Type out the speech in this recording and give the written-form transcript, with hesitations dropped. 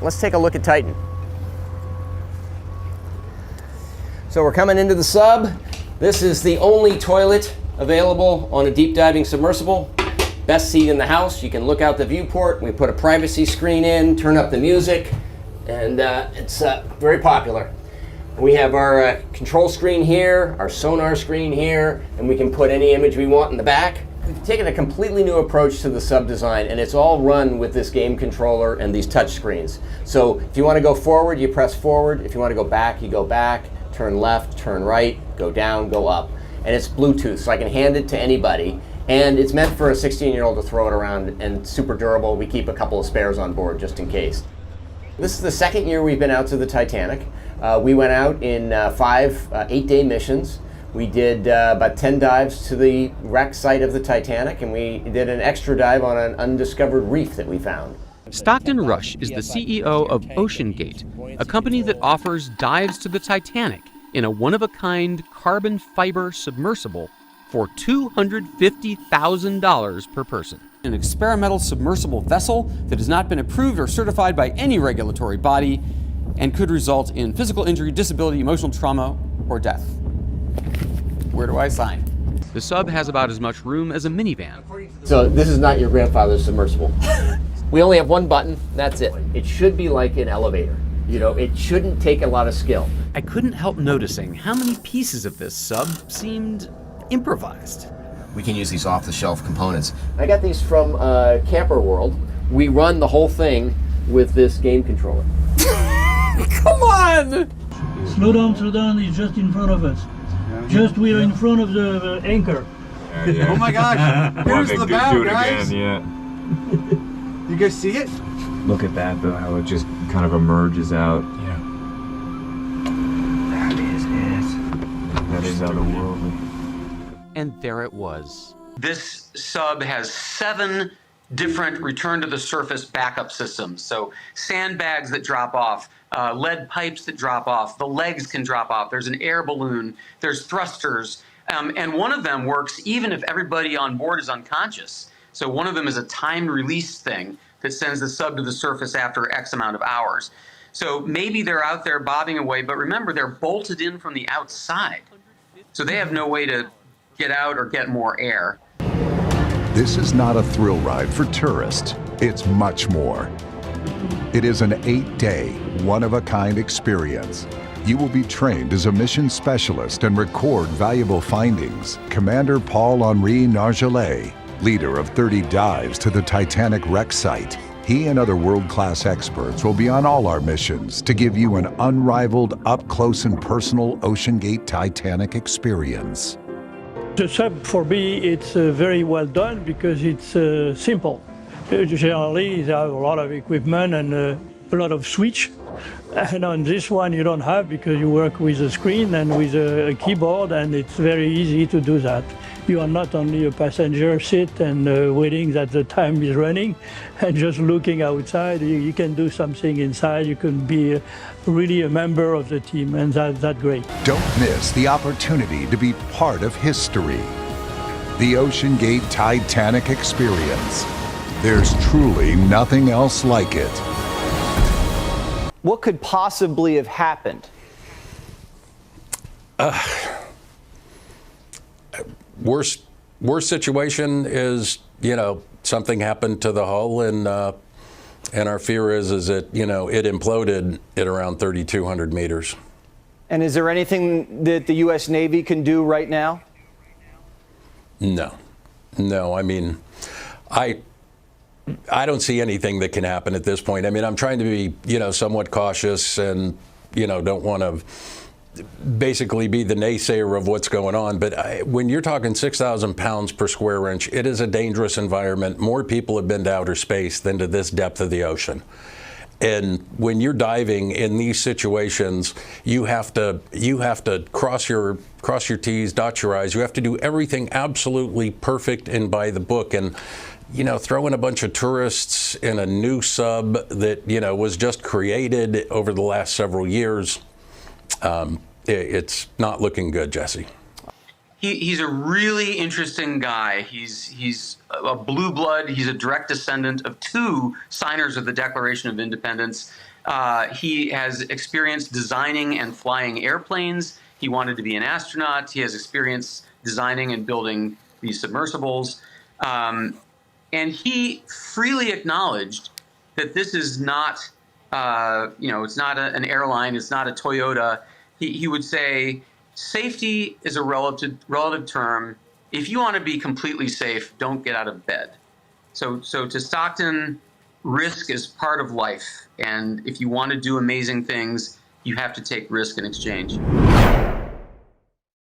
let's take a look at Titan. So we're coming into the sub. This is the only toilet available on a deep diving submersible. Best seat in the house. You can look out the viewport. We put a privacy screen in, turn up the music, and it's very popular. We have our control screen here, our sonar screen here, and we can put any image we want in the back. We've taken a completely new approach to the sub design, and it's all run with this game controller and these touch screens. So if you want to go forward, you press forward. If you want to go back, you go back. Turn left, turn right, go down, go up. And it's Bluetooth, so I can hand it to anybody. And it's meant for a 16-year-old to throw it around, and super durable. We keep a couple of spares on board just in case. This is the second year we've been out to the Titanic. We went out in 5 8-day missions. We did about 10 dives to the wreck site of the Titanic, and we did an extra dive on an undiscovered reef that we found. Stockton Rush is the CEO of OceanGate, a company that offers dives to the Titanic in a one-of-a-kind carbon fiber submersible for $250,000 per person. An experimental submersible vessel that has not been approved or certified by any regulatory body and could result in physical injury, disability, emotional trauma, or death. Where do I sign? The sub has about as much room as a minivan. So this is not your grandfather's submersible. We only have one button, that's it. It should be like an elevator. You know, it shouldn't take a lot of skill. I couldn't help noticing how many pieces of this sub seemed improvised. We can use these off-the-shelf components. I got these from Camper World. We run the whole thing with this game controller. Come on! Slow down, it's just in front of us. Just we're in front of the anchor. Yeah. Oh my gosh, here's the bow, do it guys. again, yeah. You guys see it? Look at that though, how it just kind of emerges out. Yeah. That is it. That is otherworldly. And there it was. This sub has 7 different return to the surface backup systems. So sandbags that drop off, lead pipes that drop off, the legs can drop off, there's an air balloon, there's thrusters, and one of them works even if everybody on board is unconscious. So one of them is a timed release thing that sends the sub to the surface after X amount of hours. So maybe they're out there bobbing away, but remember, they're bolted in from the outside. So they have no way to get out or get more air. This is not a thrill ride for tourists. It's much more. It is an 8-day, one-of-a-kind experience. You will be trained as a mission specialist and record valuable findings. Commander Paul-Henri Nargelet, leader of 30 dives to the Titanic wreck site. He and other world-class experts will be on all our missions to give you an unrivaled, up-close and personal OceanGate Titanic experience. The sub for me, it's very well done because it's simple. Generally, they have a lot of equipment and a lot of switch. And on this one, you don't have because you work with a screen and with a keyboard, and it's very easy to do that. You are not only a passenger sit and waiting that the time is running and just looking outside. You can do something inside. You can be really a member of the team, and that's great. Don't miss the opportunity to be part of history. The OceanGate Titanic experience. There's truly nothing else like it. What could possibly have happened? Worst situation is, something happened to the hull, and our fear is that, it imploded at around 3,200 meters. And is there anything that the U.S. Navy can do right now? No. I mean, I don't see anything that can happen at this point. I mean, I'm trying to be, somewhat cautious and, don't want to basically be the naysayer of what's going on. But when you're talking 6,000 pounds per square inch, it is a dangerous environment. More people have been to outer space than to this depth of the ocean. And when you're diving in these situations, you have to cross your T's, dot your I's. You have to do everything absolutely perfect and by the book. And throwing a bunch of tourists in a new sub that was just created over the last several years, it's not looking good, Jesse. He's a really interesting guy. He's a blue blood. He's a direct descendant of two signers of the Declaration of Independence. He has experience designing and flying airplanes. He wanted to be an astronaut. He has experience designing and building these submersibles. And he freely acknowledged that this is not, it's not an airline. It's not a Toyota. He would say, safety is a relative term. If you want to be completely safe, don't get out of bed. So to Stockton, risk is part of life. And if you want to do amazing things, you have to take risk in exchange.